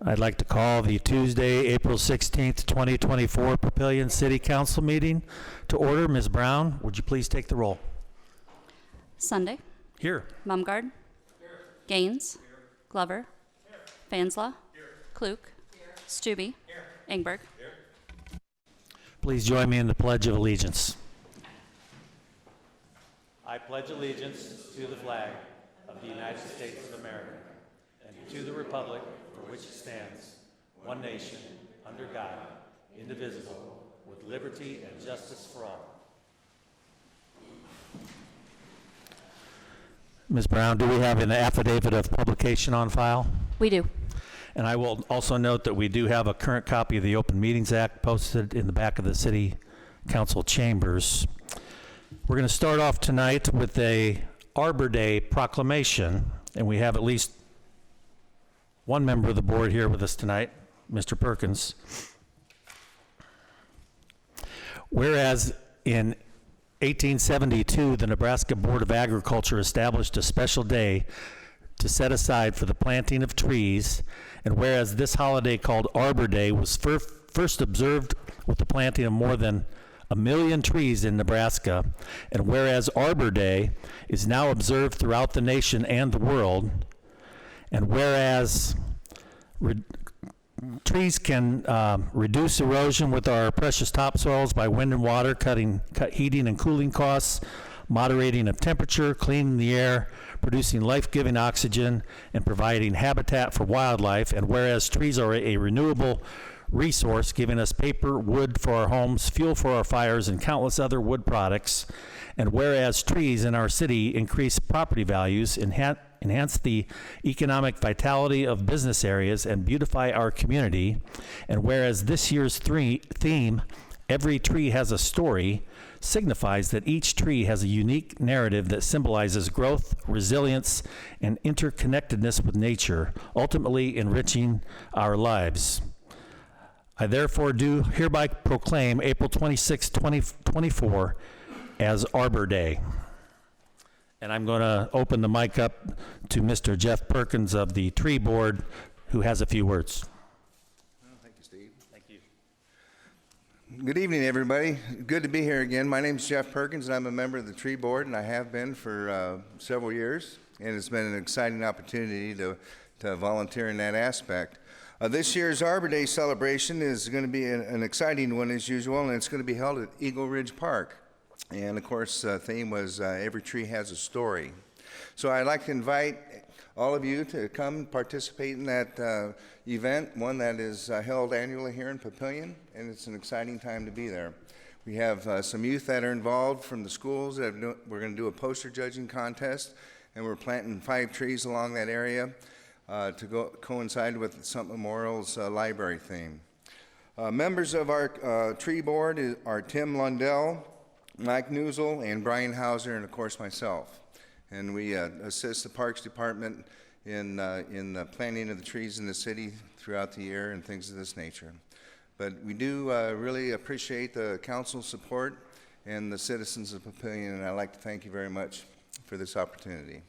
I'd like to call the Tuesday, April 16th, 2024 Papillion City Council meeting to order. Ms. Brown, would you please take the roll? Sunday. Here. Mumgard. Here. Gaines. Here. Glover. Here. Fanslaw. Here. Klug. Here. Stube. Here. Engberg. Here. Please join me in the Pledge of Allegiance. I pledge allegiance to the flag of the United States of America and to the republic for which it stands, one nation, under God, indivisible, with liberty and justice for all. Ms. Brown, do we have an affidavit of publication on file? We do. And I will also note that we do have a current copy of the Open Meetings Act posted in the back of the City Council chambers. We're going to start off tonight with a Arbor Day proclamation, and we have at least one member of the board here with us tonight, Mr. Perkins. Whereas in 1872, the Nebraska Board of Agriculture established a special day to set aside for the planting of trees, and whereas this holiday called Arbor Day was first observed with the planting of more than 1 million trees in Nebraska, and whereas Arbor Day is now observed throughout the nation and the world, and whereas trees can reduce erosion with our precious topsoils by wind and water, cut heating and cooling costs, moderating of temperature, cleaning the air, producing life-giving oxygen, and providing habitat for wildlife, and whereas trees are a renewable resource, giving us paper, wood for our homes, fuel for our fires, and countless other wood products. And whereas trees in our city increase property values, enhance the economic vitality of business areas, and beautify our community. And whereas this year's theme, Every Tree Has a Story, signifies that each tree has a unique narrative that symbolizes growth, resilience, and interconnectedness with nature, ultimately enriching our lives. I therefore do hereby proclaim April 26, 2024 as Arbor Day. And I'm going to open the mic up to Mr. Jeff Perkins of the Tree Board, who has a few words. Thank you, Steve. Thank you. Good evening, everybody. Good to be here again. My name is Jeff Perkins, and I'm a member of the Tree Board, and I have been for several years. And it's been an exciting opportunity to volunteer in that aspect. This year's Arbor Day celebration is going to be an exciting one as usual, and it's going to be held at Eagle Ridge Park. And of course, the theme was Every Tree Has a Story. So I'd like to invite all of you to come and participate in that event, one that is held annually here in Papillion, and it's an exciting time to be there. We have some youth that are involved from the schools. We're going to do a poster judging contest, and we're planting 5 trees along that area to coincide with the Summit Memorial's library theme. Members of our tree board are Tim Lundell, Mike Newsel, and Brian Hauser, and of course myself. And we assist the Parks Department in the planting of the trees in the city throughout the year and things of this nature. But we do really appreciate the council's support and the citizens of Papillion, and I'd like to thank you very much for this opportunity.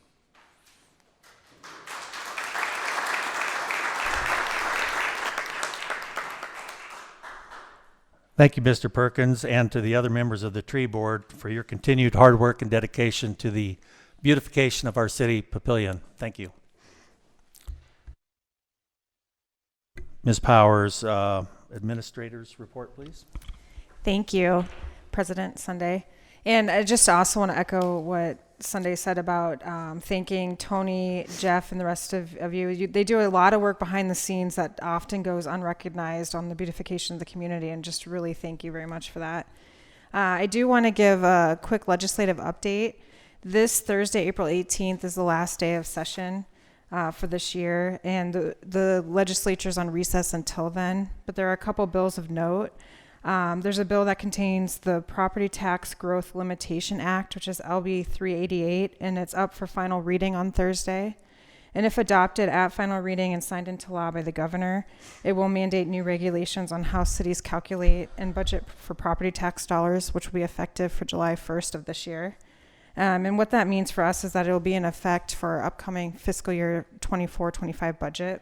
Thank you, Mr. Perkins, and to the other members of the Tree Board for your continued hard work and dedication to the beautification of our city, Papillion. Thank you. Ms. Powers, administrator's report, please. Thank you, President Sunday. And I just also want to echo what Sunday said about thanking Tony, Jeff, and the rest of you. They do a lot of work behind the scenes that often goes unrecognized on the beautification of the community, and just really thank you very much for that. I do want to give a quick legislative update. This Thursday, April 18th, is the last day of session for this year, and the legislature's on recess until then, but there are a couple bills of note. There's a bill that contains the Property Tax Growth Limitation Act, which is LB 388, and it's up for final reading on Thursday. And if adopted at final reading and signed into law by the governor, it will mandate new regulations on how cities calculate and budget for property tax dollars, which will be effective for July 1st of this year. And what that means for us is that it will be in effect for our upcoming fiscal year 24-25 budget.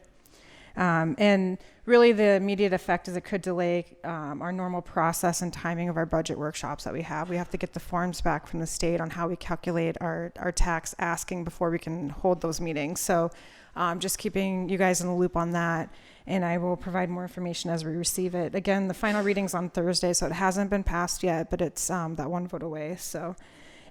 And really the immediate effect is it could delay our normal process and timing of our budget workshops that we have. We have to get the forms back from the state on how we calculate our tax asking before we can hold those meetings. So just keeping you guys in the loop on that. And I will provide more information as we receive it. Again, the final reading's on Thursday, so it hasn't been passed yet, but it's that one vote away. So.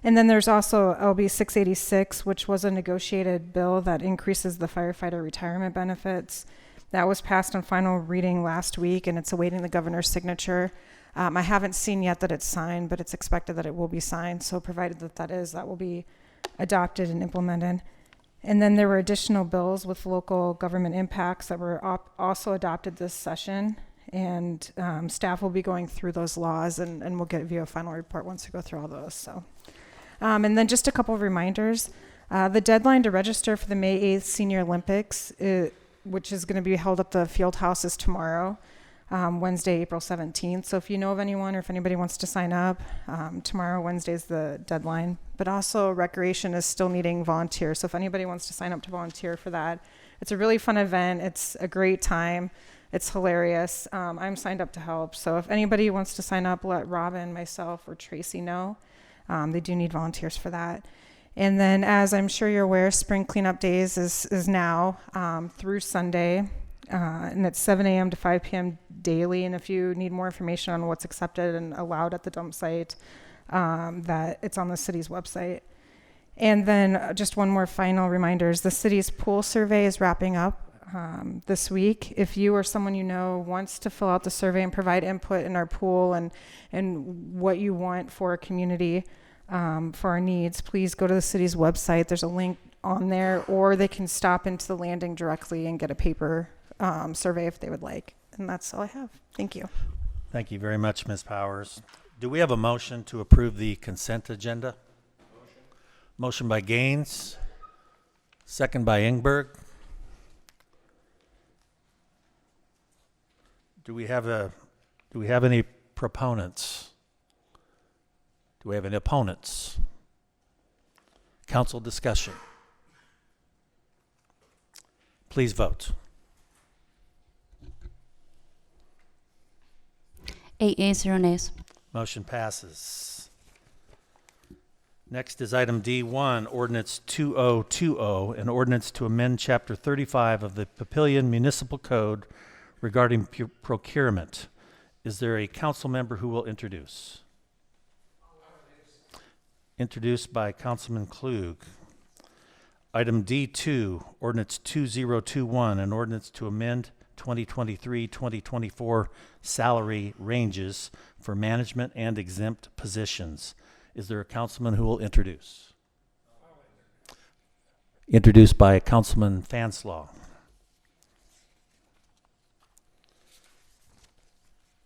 And then there's also LB 686, which was a negotiated bill that increases the firefighter retirement benefits. That was passed on final reading last week, and it's awaiting the governor's signature. I haven't seen yet that it's signed, but it's expected that it will be signed. So provided that that is, that will be adopted and implemented. And then there were additional bills with local government impacts that were also adopted this session. And staff will be going through those laws, and we'll give you a final report once we go through all those. So. And then just a couple of reminders. The deadline to register for the May 8th Senior Olympics, which is going to be held at the field house, is tomorrow, Wednesday, April 17th. So if you know of anyone or if anybody wants to sign up, tomorrow, Wednesday is the deadline. But also recreation is still needing volunteers. So if anybody wants to sign up to volunteer for that, it's a really fun event. It's a great time. It's hilarious. I'm signed up to help. So if anybody wants to sign up, let Robin, myself, or Tracy know. They do need volunteers for that. And then, as I'm sure you're aware, Spring Cleanup Days is now through Sunday, and it's 7 a.m. to 5 p.m. daily. And if you need more information on what's accepted and allowed at the dump site, that it's on the city's website. And then just one more final reminder is the city's pool survey is wrapping up this week. If you or someone you know wants to fill out the survey and provide input in our pool and what you want for a community, for our needs, please go to the city's website. There's a link on there, or they can stop into the landing directly and get a paper survey if they would like. And that's all I have. Thank you. Thank you very much, Ms. Powers. Do we have a motion to approve the consent agenda? Motion by Gaines, second by Ingberg. Do we have any proponents? Do we have any opponents? Council discussion. Please vote. 8 yeas, 0 nays. Motion passes. Next is item D1, Ordinance 2020, an ordinance to amend Chapter 35 of the Papillion Municipal Code regarding procurement. Is there a council member who will introduce? Introduced by Councilman Klug. Item D2, Ordinance 2021, an ordinance to amend 2023-2024 salary ranges for management and exempt positions. Is there a councilman who will introduce? Introduced by Councilman Fanslaw.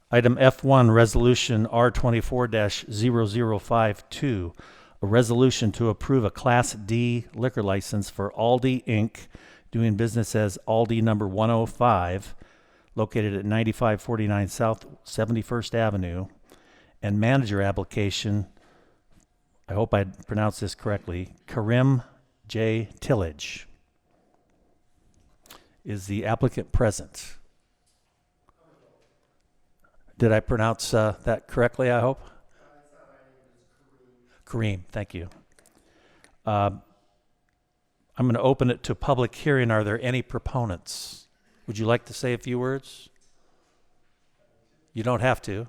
Item F1, Resolution R24-0052, a resolution to approve a Class D liquor license for Aldi, Inc., doing business as Aldi number 105, located at 9549 South 71st Avenue, and manager application, I hope I pronounced this correctly, Karim J. Tillage. Is the applicant present? Did I pronounce that correctly, I hope? Kareem, thank you. I'm going to open it to public hearing. Are there any proponents? Would you like to say a few words? You don't have to.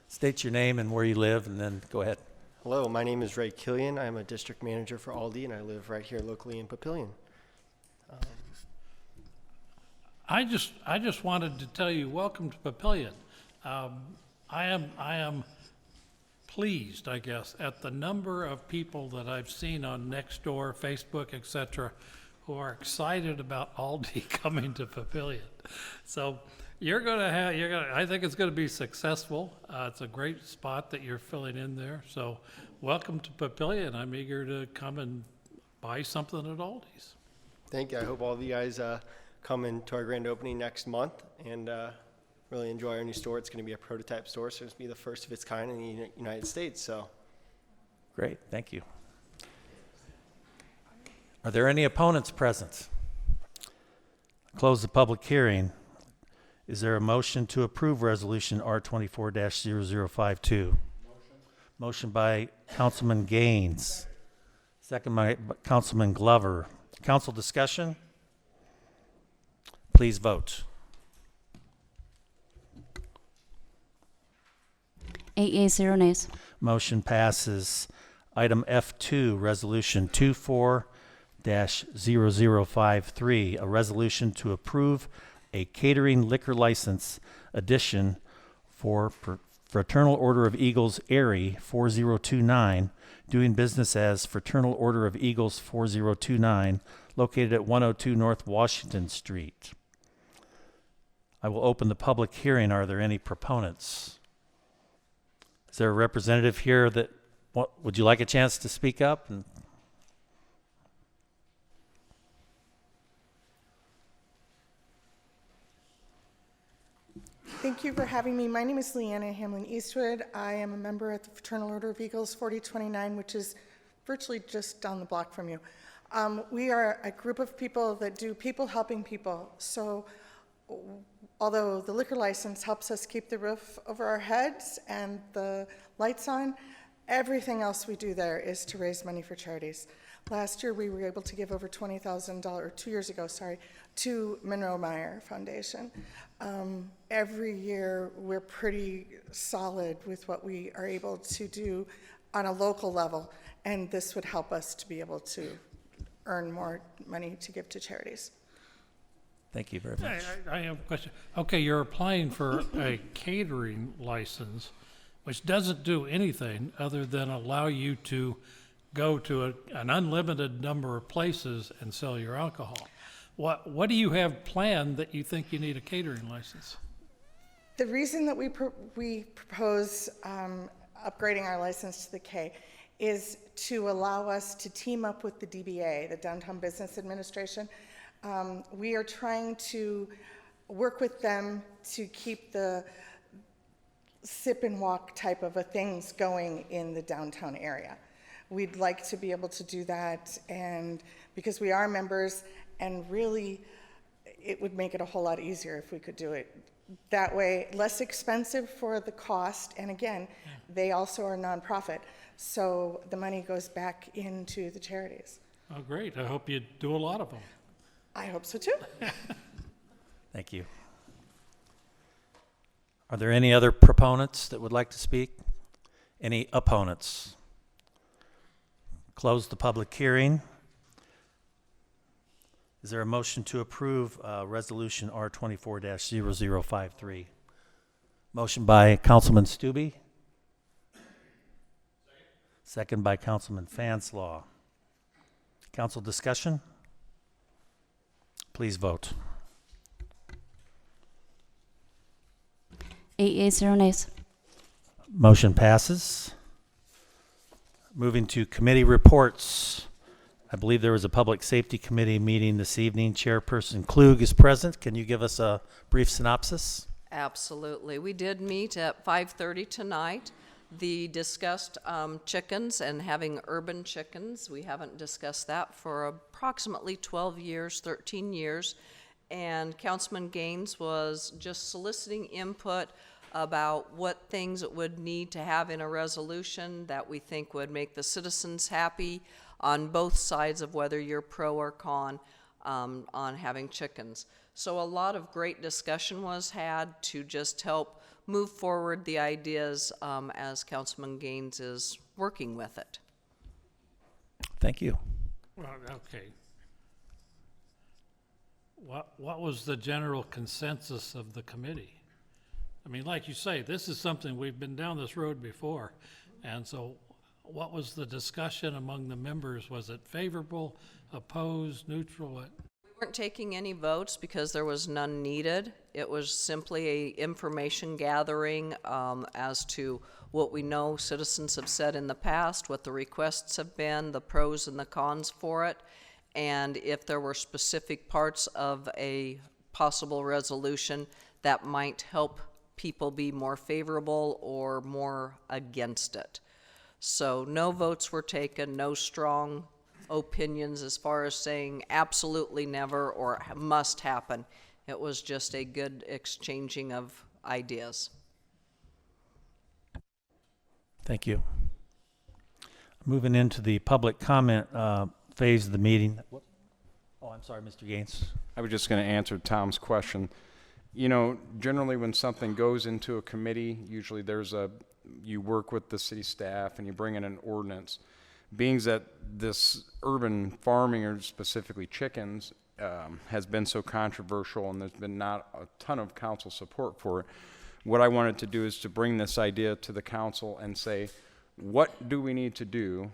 State your name and where you live, and then go ahead. Hello, my name is Ray Killian. I'm a district manager for Aldi, and I live right here locally in Papillion. I just wanted to tell you, welcome to Papillion. I am pleased, I guess, at the number of people that I've seen on Nextdoor, Facebook, etc., who are excited about Aldi coming to Papillion. So I think it's gonna be successful. It's a great spot that you're filling in there. So welcome to Papillion. I'm eager to come and buy something at Aldi's. Thank you. I hope all of you guys come into our grand opening next month and really enjoy our new store. It's going to be a prototype store, so it's going to be the first of its kind in the United States. So, Great, thank you. Are there any opponents present? Close the public hearing. Is there a motion to approve Resolution R24-0052? Motion by Councilman Gaines. Second by Councilman Glover. Council discussion? Please vote. 8 yeas, 0 nays. Motion passes. Item F2, Resolution 24-0053, a resolution to approve a catering liquor license addition for Fraternal Order of Eagles Erie 4029, doing business as Fraternal Order of Eagles 4029, located at 102 North Washington Street. I will open the public hearing. Are there any proponents? Is there a representative here that would you like a chance to speak up? Thank you for having me. My name is Leanna Hamlin Eastwood. I am a member at the Fraternal Order of Eagles 4029, which is virtually just down the block from you. We are a group of people that do people helping people. So although the liquor license helps us keep the roof over our heads and the lights on, everything else we do there is to raise money for charities. Last year, we were able to give over $20,000, or 2 years ago, sorry, to Monroe Meyer Foundation. Every year, we're pretty solid with what we are able to do on a local level, and this would help us to be able to earn more money to give to charities. Thank you very much. I have a question. Okay, you're applying for a catering license, which doesn't do anything other than allow you to go to an unlimited number of places and sell your alcohol. What do you have planned that you think you need a catering license? The reason that we propose upgrading our license to the K is to allow us to team up with the DBA, the Downtown Business Administration. We are trying to work with them to keep the sip and walk type of things going in the downtown area. We'd like to be able to do that, and because we are members, and really it would make it a whole lot easier if we could do it that way, less expensive for the cost, and again, they also are nonprofit, so the money goes back into the charities. Oh, great. I hope you do a lot of them. I hope so too. Thank you. Are there any other proponents that would like to speak? Any opponents? Close the public hearing. Is there a motion to approve Resolution R24-0053? Motion by Councilman Stubbe. Second by Councilman Fanslaw. Council discussion? Please vote. 8 yeas, 0 nays. Motion passes. Moving to committee reports. I believe there was a Public Safety Committee meeting this evening. Chairperson Klug is present. Can you give us a brief synopsis? Absolutely. We did meet at 5:30 tonight. The discussed chickens and having urban chickens. We haven't discussed that for approximately 12 years, 13 years. And Councilman Gaines was just soliciting input about what things it would need to have in a resolution that we think would make the citizens happy on both sides of whether you're pro or con on having chickens. So a lot of great discussion was had to just help move forward the ideas as Councilman Gaines is working with it. Thank you. Well, okay. What was the general consensus of the committee? I mean, like you say, this is something we've been down this road before. And so what was the discussion among the members? Was it favorable, opposed, neutral? What? We weren't taking any votes because there was none needed. It was simply a information gathering as to what we know citizens have said in the past, what the requests have been, the pros and the cons for it, and if there were specific parts of a possible resolution that might help people be more favorable or more against it. So no votes were taken, no strong opinions as far as saying absolutely never or must happen. It was just a good exchanging of ideas. Thank you. Moving into the public comment phase of the meeting. Oh, I'm sorry, Mr. Gaines. I was just going to answer Tom's question. You know, generally when something goes into a committee, usually you work with the city staff and you bring in an ordinance. Being that this urban farming, or specifically chickens, has been so controversial and there's been not a ton of council support for it, what I wanted to do is to bring this idea to the council and say, what do we need to do?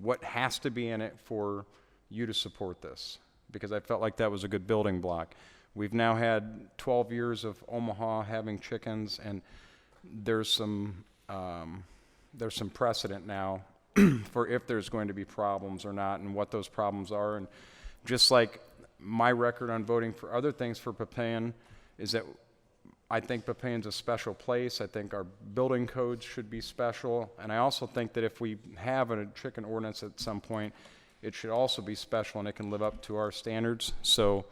What has to be in it for you to support this? Because I felt like that was a good building block. We've now had 12 years of Omaha having chickens, and there's some precedent now for if there's going to be problems or not, and what those problems are. And just like my record on voting for other things for Papillion is that I think Papillion's a special place. I think our building codes should be special. And I also think that if we have a chicken ordinance at some point, it should also be special and it can live up to our standards. So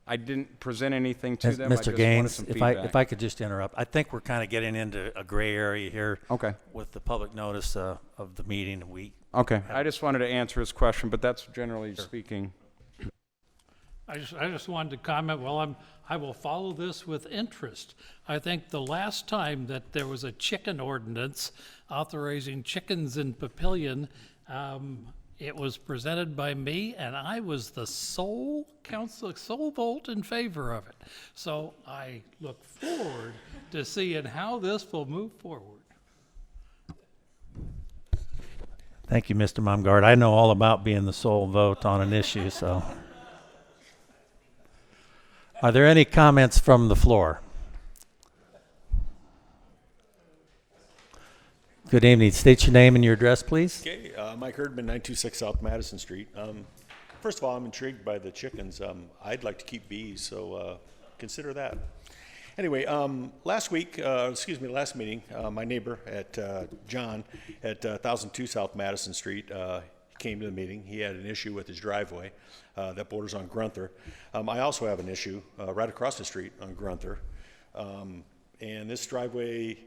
I didn't present anything to them. I Mr. just Gaines, wanted some feedback. if I could just interrupt, I think we're kind of getting into a gray area here. Okay. With the public notice of the meeting. Okay. I just wanted to answer his question, but that's generally speaking. I just wanted to comment, I will follow this with interest. I think the last time that there was a chicken ordinance authorizing chickens in Papillion, it was presented by me, and I was the sole vote in favor of it. So I look forward to seeing how this will move forward. Thank you, Mr. Mumgard. I know all about being the sole vote on an issue, so. Are there any comments from the floor? Good evening. State your name and your address, please. Okay, Mike Herdman, 926 South Madison Street. First of all, I'm intrigued by the chickens. I'd like to keep bees, so consider that. Anyway, last meeting, my neighbor at John at 1002 South Madison Street came to the meeting. He had an issue with his driveway that borders on Grunther. I also have an issue right across the street on Grunther. And this driveway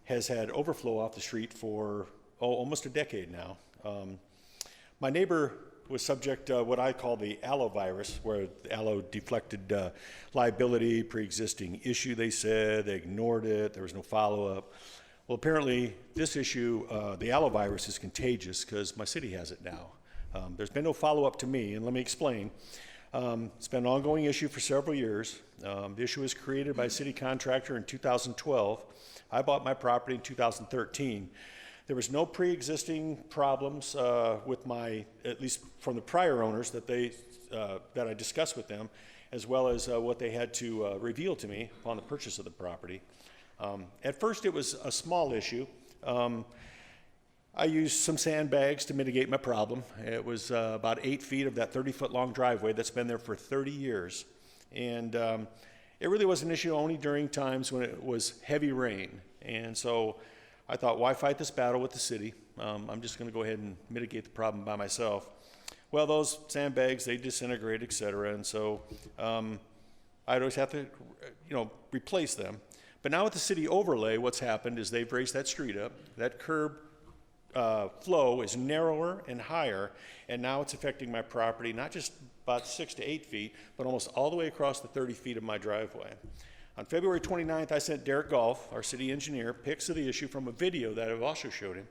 has had overflow off the street for almost a decade now. My neighbor was subject to what I call the aloe virus, where the aloe deflected liability, pre-existing issue, they said. They ignored it. There was no follow-up. Well, apparently, this issue, the aloe virus, is contagious because my city has it now. There's been no follow-up to me, and let me explain. It's been an ongoing issue for several years. The issue was created by a city contractor in 2012. I bought my property in 2013. There was no pre-existing problems with at least from the prior owners that I discussed with them, as well as what they had to reveal to me upon the purchase of the property. At first, it was a small issue. I used some sandbags to mitigate my problem. It was about 8 feet of that 30-foot long driveway that's been there for 30 years. And it really was an issue only during times when it was heavy rain. And so I thought, why fight this battle with the city? I'm just going to go ahead and mitigate the problem by myself. Well, those sandbags, they disintegrate, et cetera. And so I'd always have to, replace them. But now with the city overlay, what's happened is they've raised that street up. That curb flow is narrower and higher, and now it's affecting my property, not just about 6 to 8 feet, but almost all the way across the 30 feet of my driveway. On February 29th, I sent Derek Golf, our city engineer, pics of the issue from a video that I've also showed him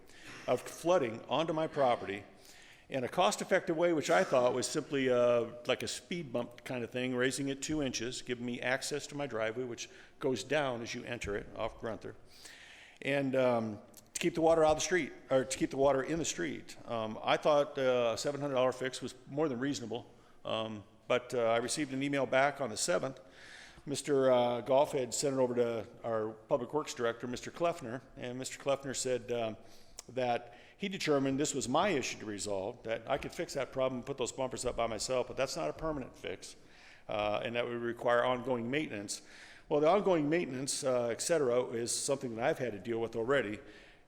of flooding onto my property in a cost-effective way, which I thought was simply like a speed bump kind of thing, raising it 2 inches, giving me access to my driveway, which goes down as you enter it off Grunther, and to keep the water out of the street, or to keep the water in the street. I thought a $700 fix was more than reasonable, but I received an email back on the 7th. Mr. Golf had sent it over to our Public Works Director, Mr. Kleffner, and Mr. Kleffner said that he determined this was my issue to resolve, that I could fix that problem and put those bumpers up by myself, but that's not a permanent fix, and that would require ongoing maintenance. Well, the ongoing maintenance, et cetera, is something that I've had to deal with already,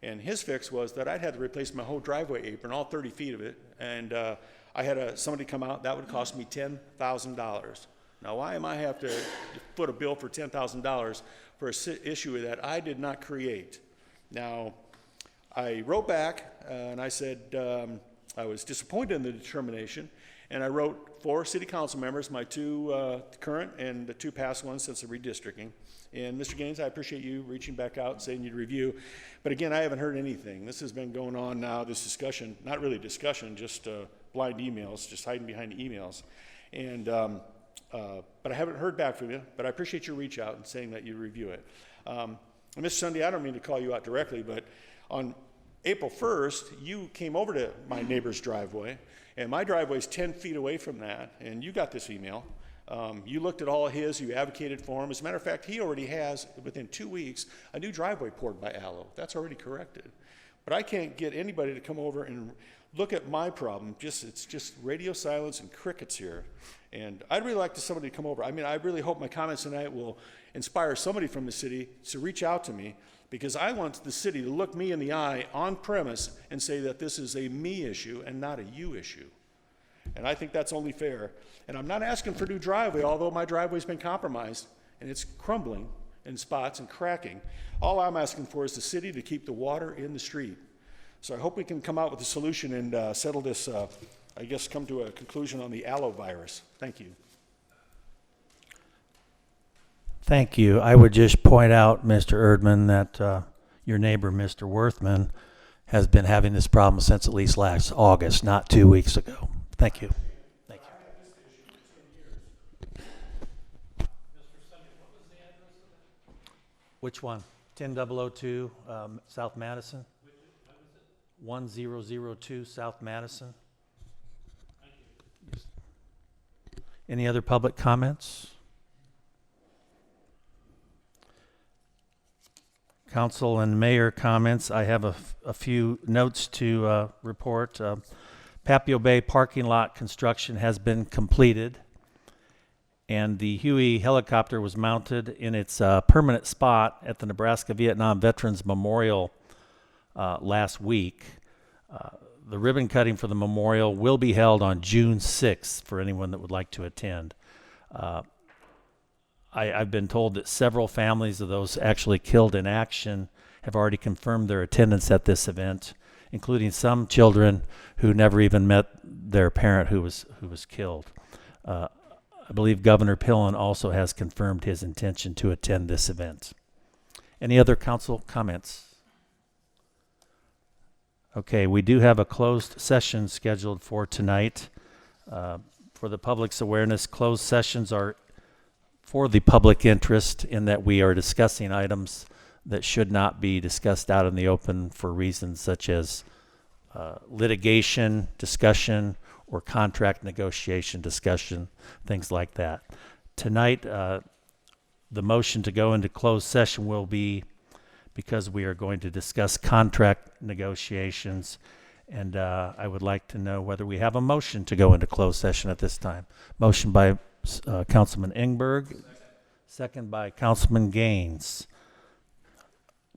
and his fix was that I'd had to replace my whole driveway apron, all 30 feet of it, and I had somebody come out, that would cost me $10,000. Now, why am I have to foot a bill for $10,000 for an issue that I did not create? Now, I wrote back and I said I was disappointed in the determination, and I wrote 4 city council members, my 2 current and the 2 past ones since the redistricting. And Mr. Gaines, I appreciate you reaching back out and saying you'd review. But again, I haven't heard anything. This has been going on now, this discussion, not really discussion, just blind emails, just hiding behind the emails. And but I haven't heard back from you, but I appreciate your reach out and saying that you review it. And Mr. Sunday, I don't mean to call you out directly, but on April 1st, you came over to my neighbor's driveway, and my driveway is 10 feet away from that, and you got this email. You looked at all his, you advocated for him. As a matter of fact, he already has, within 2 weeks, a new driveway poured by Allo. That's already corrected. But I can't get anybody to come over and look at my problem. It's just radio silence and crickets here. And I'd really like somebody to come over. I mean, I really hope my comments tonight will inspire somebody from the city to reach out to me, because I want the city to look me in the eye on premise and say that this is a me issue and not a you issue. And I think that's only fair. And I'm not asking for a new driveway, although my driveway's been compromised and it's crumbling in spots and cracking. All I'm asking for is the city to keep the water in the street. So I hope we can come out with a solution and settle this, I guess come to a conclusion on the Allo virus. Thank you. Thank you. I would just point out, Mr. Erdman, that your neighbor, Mr. Worthman, has been having this problem since at least last August, not 2 weeks ago. Thank you. Thank you. Which one? 10002 South Madison? 1002 South Madison? Any other public comments? Council and mayor comments. I have a few notes to report. Papillion Bay parking lot construction has been completed, and the Huey helicopter was mounted in its permanent spot at the Nebraska Vietnam Veterans Memorial last week. The ribbon cutting for the memorial will be held on June 6th for anyone that would like to attend. I've been told that several families of those actually killed in action have already confirmed their attendance at this event, including some children who never even met their parent who was killed. I believe Governor Papillion also has confirmed his intention to attend this event. Any other council comments? Okay, we do have a closed session scheduled for tonight. For the public's awareness, closed sessions are for the public interest in that we are discussing items that should not be discussed out in the open for reasons such as litigation discussion or contract negotiation discussion, things like that. Tonight, the motion to go into closed session will be because we are going to discuss contract negotiations, and I would like to know whether we have a motion to go into closed session at this time. Motion by Councilman Engberg, second by Councilman Gaines.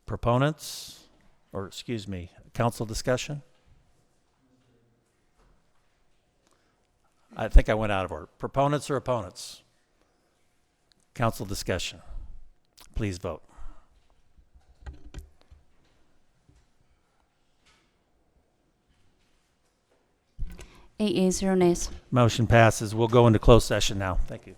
Proponents, or excuse me, council discussion? I think I went out of order. Proponents or opponents? Council discussion. Please vote. 8 yeas, 0 nays. Motion passes. We'll go into closed session now. Thank you.